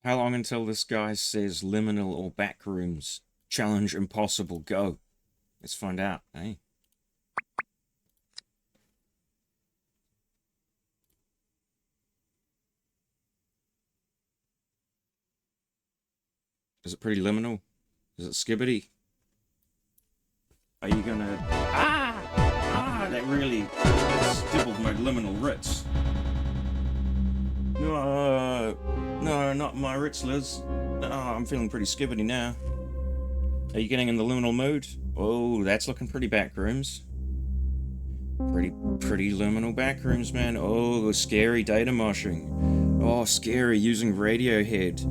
How long until this guy says liminal or backrooms? Challenge impossible, go. Let's find out, eh? Is it pretty liminal? Is it skibbity? Are you gonna... that really stibbled my liminal Ritz. No, not my Ritz, Liz. Oh, I'm feeling pretty skibbity now. Are you getting in the liminal mood? Oh, that's looking pretty backrooms. Pretty liminal backrooms, man. Oh, scary data moshing. Oh, scary using Radiohead.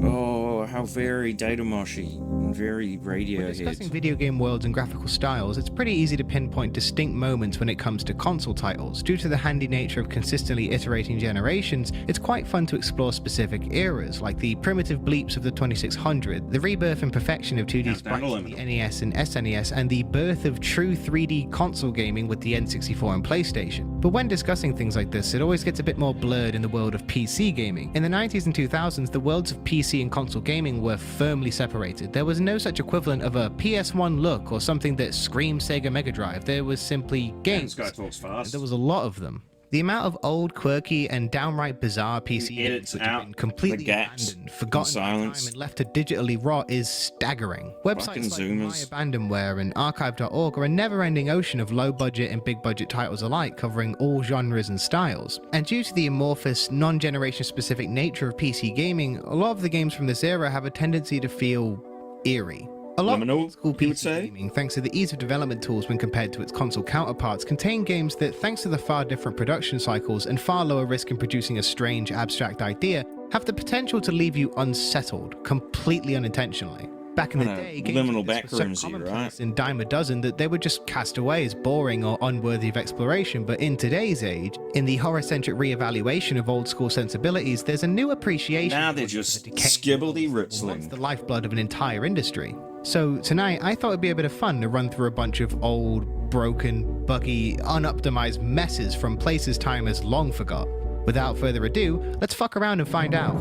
Oh, how very data moshy. Very Radiohead. When discussing video game worlds and graphical styles, it's pretty easy to pinpoint distinct moments when it comes to console titles. Due to the handy nature of consistently iterating generations, it's quite fun to explore specific eras, like the primitive bleeps of the 2600, the rebirth and perfection of 2D sprites in the NES and SNES, and the birth of true 3D console gaming with the N64 and PlayStation. But when discussing things like this, it always gets a bit more blurred in the world of PC gaming. In the 90s and 2000s, the worlds of PC and console gaming were firmly separated. There was no such equivalent of a PS1 look or something that screamed Sega Mega Drive. There was simply games. This guy talks fast. There was a lot of them. The amount of old, quirky, and downright bizarre PC games which have been completely abandoned, forgotten by time, and left to digitally rot is staggering. Websites like MyAbandonware and Archive.org are a never-ending ocean of low-budget and big-budget titles alike, covering all genres and styles. And due to the amorphous, non-generation-specific nature of PC gaming, a lot of the games from this era have a tendency to feel eerie. A lot of old school PC gaming, thanks to the ease of development tools when compared to its console counterparts, contain games that, thanks to the far different production cycles and far lower risk in producing a strange, abstract idea, have the potential to leave you unsettled, completely unintentionally. Back in the day, games liminal like this were so commonplace and dime a dozen that they were just cast away as boring or unworthy of exploration. But in today's age, in the horror-centric re-evaluation of old-school sensibilities, there's a new appreciation. Now they're just skibbledy ritzling. The lifeblood of an entire industry. So tonight, I thought it'd be a bit of fun to run through a bunch of old, broken, buggy, unoptimized messes from places time has long forgot. Without further ado, let's fuck around and find out.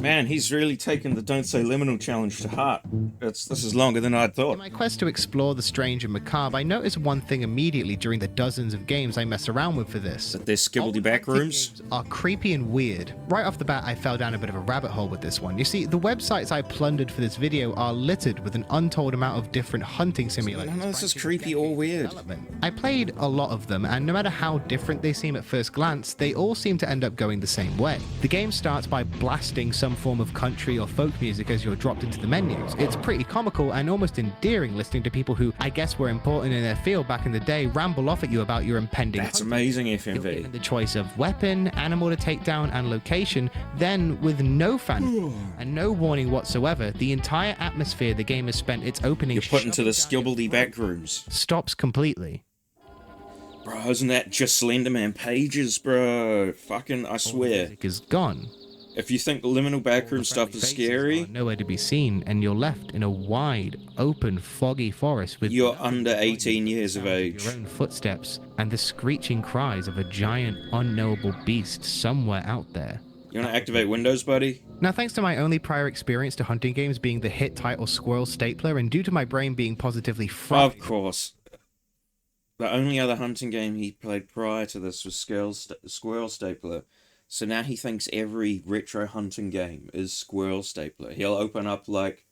Man, he's really taken the Don't Say Liminal challenge to heart. This is longer than I'd thought. In my quest to explore the strange and macabre, I noticed one thing immediately during the dozens of games I mess around with for this. That they're skibbledy backrooms are creepy and weird. Right off the bat, I fell down a bit of a rabbit hole with this one. You see, the websites I plundered for this video are littered with an untold amount of different hunting simulators. None of this is creepy or weird. I played a lot of them, and no matter how different they seem at first glance, they all seem to end up going the same way. The game starts by blasting some form of country or folk music as you're dropped into the menus. It's pretty comical and almost endearing listening to people who, I guess, were important in their field back in the day ramble off at you about your impending That's amazing, FMV. You're given the choice of weapon, animal to take down, and location. Then, with no fan and no warning whatsoever, the entire atmosphere the game has spent its opening you're put into the skibbledy backrooms stops completely. Bro, isn't that just Slenderman pages, bro? Fucking, I swear. Music is gone. If you think liminal backroom stuff is scary, nowhere to be seen, and you're left in a wide, open, foggy forest with you're under 18 years of age. Your own footsteps and the screeching cries of a giant, unknowable beast somewhere out there. You want to activate Windows, buddy? Now, thanks to my only prior experience to hunting games being the hit title Squirrel Stapler, and due to my brain being positively fried... Of course. The only other hunting game he played prior to this was Squirrel Stapler. So now he thinks every retro hunting game is Squirrel Stapler. He'll open up, like,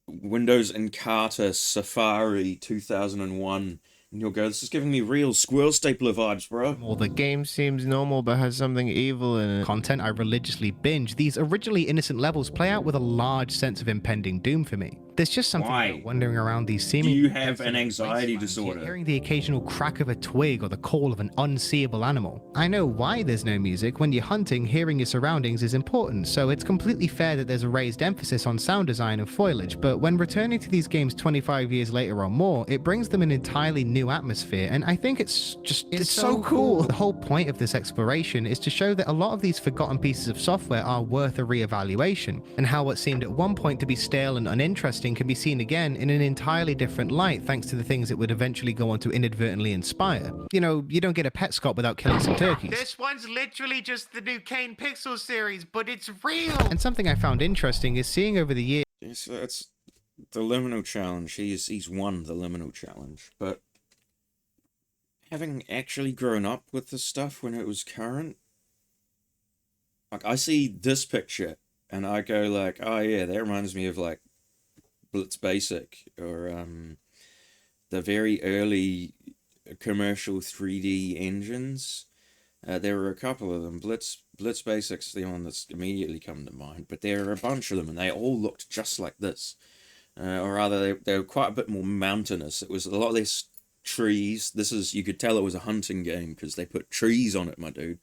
Windows Encarta Safari 2001, and you'll go, this is giving me real Squirrel Stapler vibes, bro. Well, the game seems normal but has something evil in it. Content I religiously binge, these originally innocent levels play out with a large sense of impending doom for me. There's just something about wandering around these seeming... Do you have an anxiety disorder? Hearing the occasional crack of a twig or the call of an unseeable animal. I know why there's no music. When you're hunting, hearing your surroundings is important, so it's completely fair that there's a raised emphasis on sound design and foliage, but when returning to these games 25 years later or more, it brings them an entirely new atmosphere, and I think it's so cool. The whole point of this exploration is to show that a lot of these forgotten pieces of software are worth a re-evaluation, and how what seemed at one point to be stale and uninteresting interesting can be seen again in an entirely different light thanks to the things it would eventually go on to inadvertently inspire. You know, you don't get a pet Scott without killing some turkeys. This one's literally just the new Kane Pixel series, but it's real! And something I found interesting is seeing over the years... Yes, that's the liminal challenge. He's won the liminal challenge, but having actually grown up with this stuff when it was current, like, I see this picture and I go like, oh yeah, that reminds me of like Blitz Basic or the very early commercial 3D engines. There were a couple of them. Blitz Basic's the one that's immediately come to mind, but there are a bunch of them and they all looked just like this. Or rather, they were quite a bit more mountainous. It was a lot less trees. You could tell it was a hunting game because they put trees on it, my dude.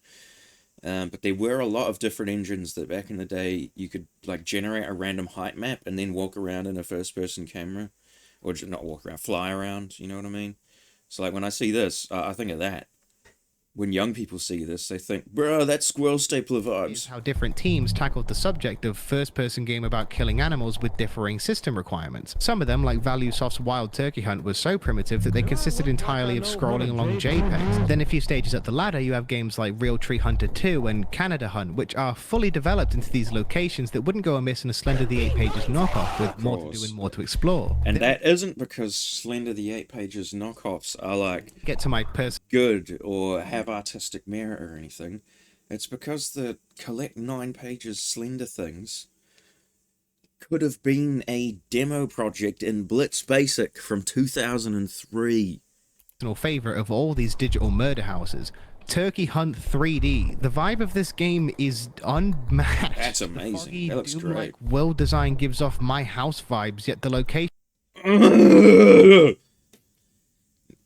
But there were a lot of different engines that back in the day you could like generate a random height map and then walk around in a first-person camera, or not walk around, fly around. You know what I mean? So like when I see this, I think of that. When young people see this, they think, bro, that's Squirrel Stapler vibes. How different teams tackled the subject of first-person game about killing animals with differing system requirements. Some of them, like ValueSoft's Wild Turkey Hunt, was so primitive that they consisted entirely of scrolling along JPEGs. Then a few stages up the ladder, you have games like Real Tree Hunter 2 and Canada Hunt, which are fully developed into these locations that wouldn't go amiss in a Slender the 8 Pages knockoff, with more to do and more to explore. And that isn't because Slender the 8 Pages knockoffs are like get to my good or have artistic merit or anything. It's because the collect 9 pages Slender things could have been a demo project in Blitz Basic from 2003. Favorite of all these digital murder houses, Turkey Hunt 3D. The vibe of this game is unmatched. That's amazing. That looks great. Like world design gives off My House vibes, yet the location...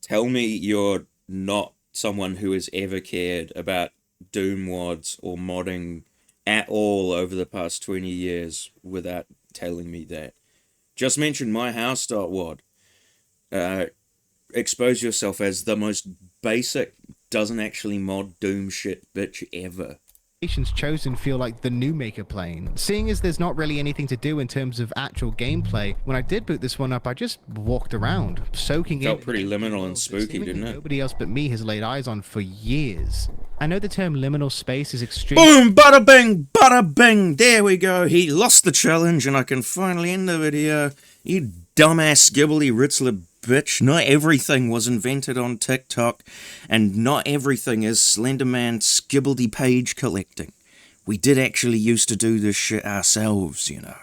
Tell me you're not someone who has ever cared about Doom WODs or modding at all over the past 20 years without telling me that. Just mention myhouse.wad. Expose yourself as the most basic, doesn't actually mod Doom shit bitch ever. Chosen feel like the new Maker plane. Seeing as there's not really anything to do in terms of actual gameplay, when I did boot this one up, I just walked around, soaking in. Felt pretty liminal and spooky, didn't it? Nobody else but me has laid eyes on for years. I know the term liminal space is extreme. Boom! Bada bing! Bada bing! There we go. He lost the challenge and I can finally end the video. You dumbass skibbly ritzler bitch. Not everything was invented on TikTok, and not everything is Slenderman skibbledy page collecting. We did actually used to do this shit ourselves, you know.